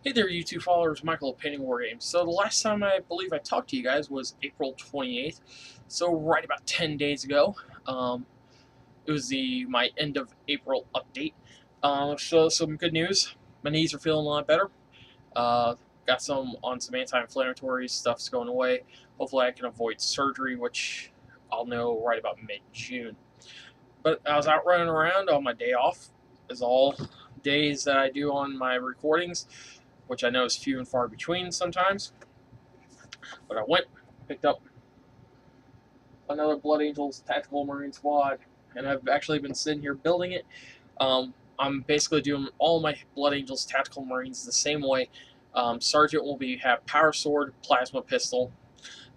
Hey there, YouTube followers. Michael of Painting War Games. So the last time I believe I talked to you guys was April 28th. So right about 10 days ago. Um, it was my end of April update. So some good news. My knees are feeling a lot better. Uh, got some anti-inflammatory stuff's going away. Hopefully I can avoid surgery, which I'll know right about mid-June. But I was out running around on my day off, as all days that I do on my recordings, which I know is few and far between sometimes. But I went, picked up another Blood Angels Tactical Marine Squad, and I've actually been sitting here building it. I'm basically doing all my Blood Angels Tactical Marines the same way. Sergeant will have Power Sword, Plasma Pistol.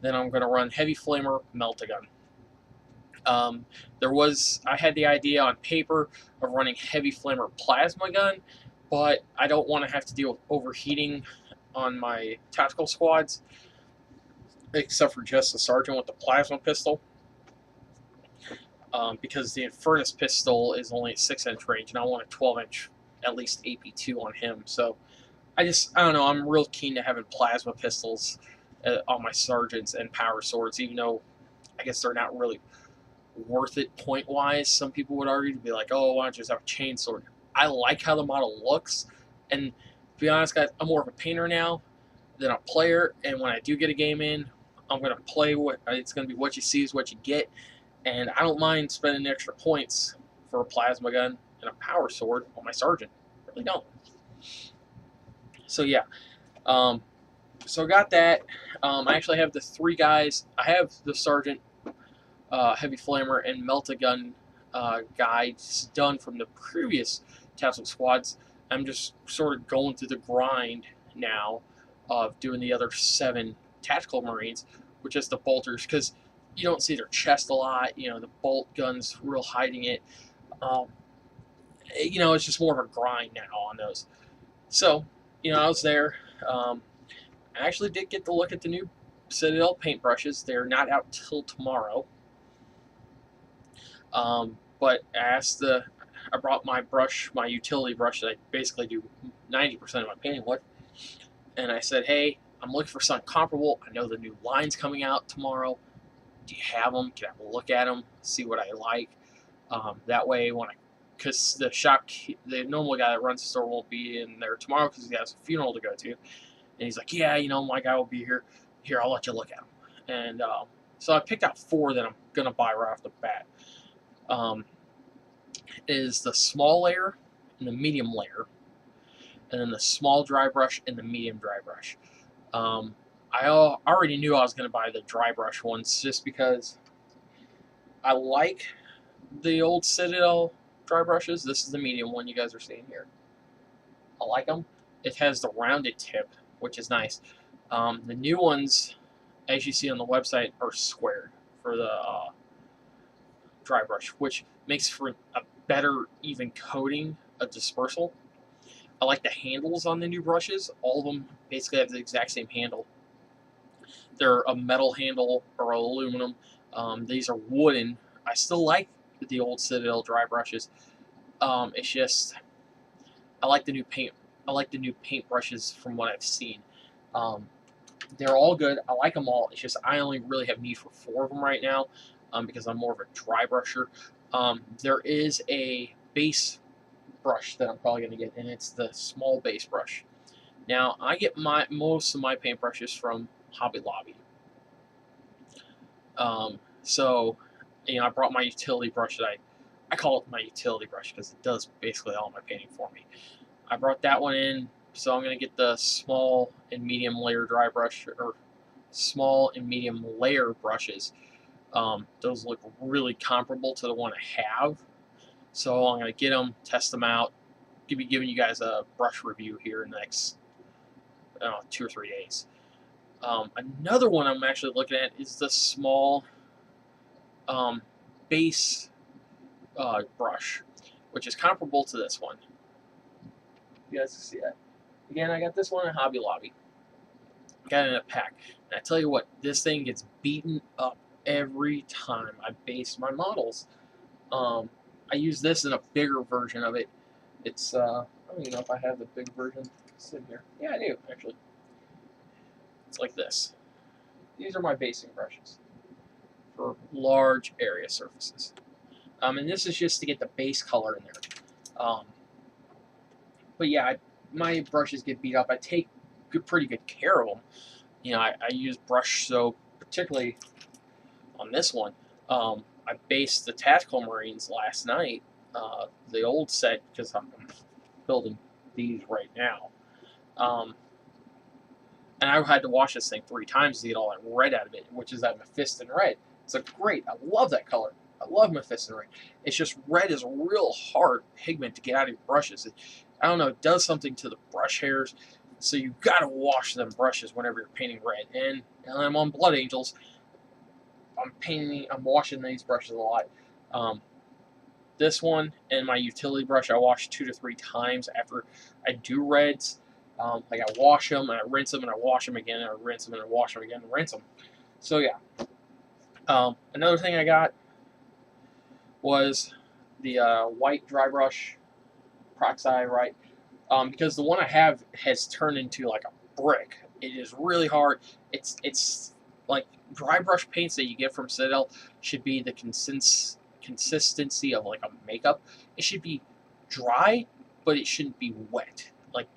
Then I'm going to run Heavy Flamer, Melt-A-Gun. I had the idea on paper of running Heavy Flamer Plasma Gun, but I don't want to have to deal with overheating on my tactical squads, except for just the sergeant with the plasma pistol, because the Infernus pistol is only at 6-inch range, and I want a 12-inch, at least AP2 on him. So I don't know. I'm real keen to having plasma pistols on my sergeants and power swords, even though I guess they're not really worth it point wise. Some people would argue to be like, oh, why don't you just have a chainsword? I like how the model looks, and to be honest, guys, I'm more of a painter now than a player. And when I do get a game in, I'm gonna play it's gonna be what you see is what you get, and I don't mind spending extra points for a plasma gun and a power sword on my sergeant. I really don't. So yeah, um, so I got that. I actually have the three guys. I have the sergeant, heavy flamer, and melt-a-gun guides done from the previous tactical squads. I'm just sort of going through the grind now of doing the other 7 tactical marines, which is the bolters, because you don't see their chest a lot. The bolt gun's real hiding it. Um, it's just more of a grind now on those. So, I was there. I actually did get to look at the new Citadel paintbrushes. They're not out till tomorrow. But I brought my brush, my utility brush that I basically do 90% of my painting with, and I said, hey, I'm looking for something comparable. I know the new line's coming out tomorrow. Do you have them? Can I have a look at them, see what I like? That way, because the normal guy that runs the store won't be in there tomorrow because he has a funeral to go to, and he's like, yeah, my guy will be here. Here, I'll let you look at them. And so I picked out 4 that I'm gonna buy right off the bat. Um, is the small layer and the medium layer, and then the small dry brush and the medium dry brush. I already knew I was going to buy the dry brush ones just because I like the old Citadel dry brushes. This is the medium one you guys are seeing here. I like them. It has the rounded tip, which is nice. The new ones, as you see on the website, are squared for the dry brush, which makes for a better even coating of dispersal. I like the handles on the new brushes. All of them basically have the exact same handle. They're a metal handle or aluminum. These are wooden. I still like the old Citadel dry brushes. It's just I like the new paint. I like the new paint brushes from what I've seen. Um, they're all good. I like them all. It's just I only really have need for 4 of them right now, because I'm more of a dry brusher. There is a base brush that I'm probably going to get, and it's the small base brush. Now, I get most of my paintbrushes from Hobby Lobby. So, I brought my utility brush that I call it my utility brush because it does basically all my painting for me. I brought that one in, so I'm going to get the small and medium layer dry brush, or small and medium layer brushes. Those look really comparable to the one I have. So I'm going to get them, test them out, be giving you guys a brush review here in the next 2 or 3 days. Another one I'm actually looking at is the small base brush, which is comparable to this one. You guys can see that. Again, I got this one at Hobby Lobby. Got it in a pack. And I tell you what, this thing gets beaten up every time I base my models. I use this in a bigger version of it. It's, I don't even know if I have the big version. It's in here. Yeah, I do, actually. It's like this. These are my basing brushes for large area surfaces. And this is just to get the base color in there. But yeah, my brushes get beat up. I take pretty good care of them. You know, I use brush soap, particularly on this one. I based the Tactical Marines last night, the old set, because I'm building these right now. And I had to wash this thing 3 times to get all that red out of it, which is that Mephiston red. It's a great, I love that color. I love Mephiston red. It's just red is a real hard pigment to get out of your brushes. I don't know, it does something to the brush hairs, so you gotta wash them brushes whenever you're painting red. And I'm on Blood Angels. I'm washing these brushes a lot. This one and my utility brush I wash 2 to 3 times after I do reds. Like I wash them and I rinse them and I wash them again and I rinse them and I wash them again and rinse them. So yeah. Another thing I got was the white dry brush Proxi, right? Because the one I have has turned into like a brick. It is really hard. It's like dry brush paints that you get from Citadel should be the consistency of like a makeup. It should be dry, but it shouldn't be wet. Like,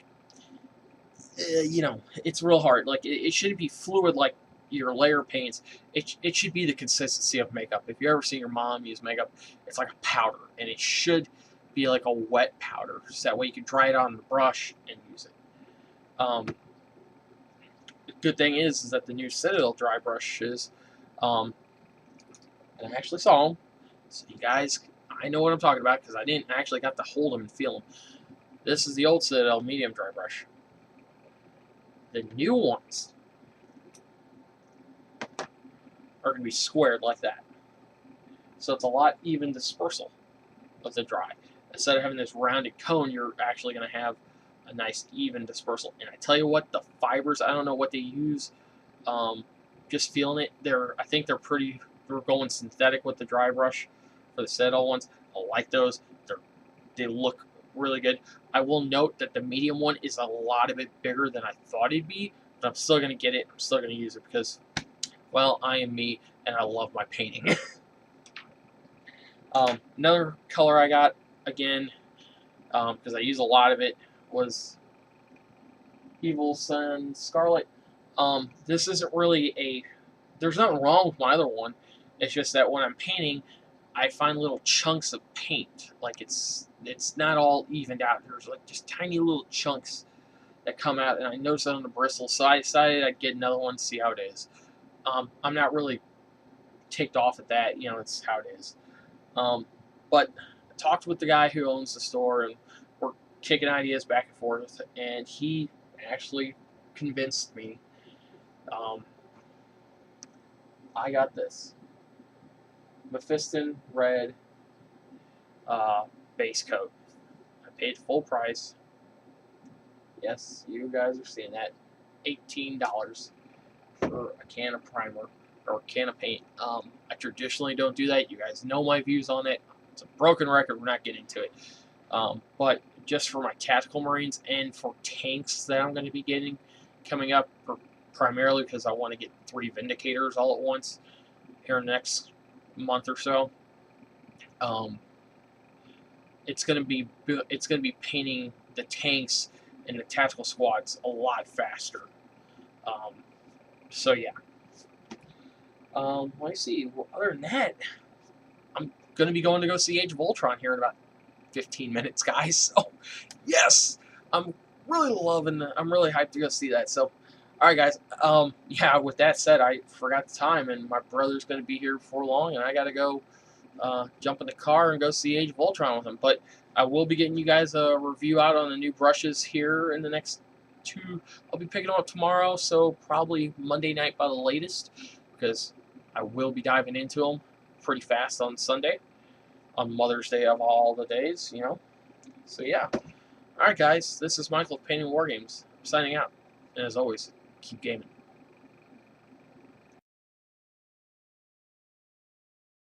you know, it's real hard. Like, it shouldn't be fluid like your layer paints. It should be the consistency of makeup. If you ever seen your mom use makeup, it's like a powder, and it should be like a wet powder, so that way you can dry it on the brush and use it. The good thing is that the new Citadel dry brushes, and I actually saw them, so you guys, I know what I'm talking about because I didn't actually got to hold them and feel them. This is the old Citadel medium dry brush. The new ones are going to be squared like that. So it's a lot even dispersal of the dry. Instead of having this rounded cone, you're actually going to have a nice even dispersal. And I tell you what, the fibers, I don't know what they use. Just feeling it, I think they're going synthetic with the dry brush for the Citadel ones. I like those. They look really good. I will note that the medium one is a lot of it bigger than I thought it'd be, but I'm still going to get it. I'm still going to use it because, well, I am me, and I love my painting. Another color I got, again, because I use a lot of it, was Evil Sunz Scarlet. This isn't really there's nothing wrong with my other one. It's just that when I'm painting, I find little chunks of paint. Like it's not all evened out. There's like just tiny little chunks that come out, and I noticed that on the bristle. So I decided I'd get another one, see how it is. I'm not really ticked off at that. You know, it's how it is. But I talked with the guy who owns the store, and we're kicking ideas back and forth, and he actually convinced me. I got this Mephiston red base coat. I paid full price. Yes, you guys are seeing that. $18 for a can of primer or a can of paint. I traditionally don't do that. You guys know my views on it. It's a broken record. We're not getting into it. But just for my Tactical Marines and for tanks that I'm going to be getting coming up, primarily because I want to get 3 Vindicators all at once here in the next month or so. It's going to be painting the tanks and the tactical squads a lot faster. So yeah. Let me see. Well, other than that, I'm going to be going to go see Age of Ultron here in about 15 minutes, guys. So yes, I'm really hyped to go see that. So, all right, guys. Yeah. With that said, I forgot the time, and my brother's going to be here before long, and I got to go jump in the car and go see Age of Ultron with him. But I will be getting you guys a review out on the new brushes here in the next 2. I'll be picking them up tomorrow, so probably Monday night by the latest, because I will be diving into them pretty fast on Sunday, on Mother's Day of all the days, you know. So yeah. All right, guys. This is Michael of Painting War Games. I'm signing out, and as always, keep gaming.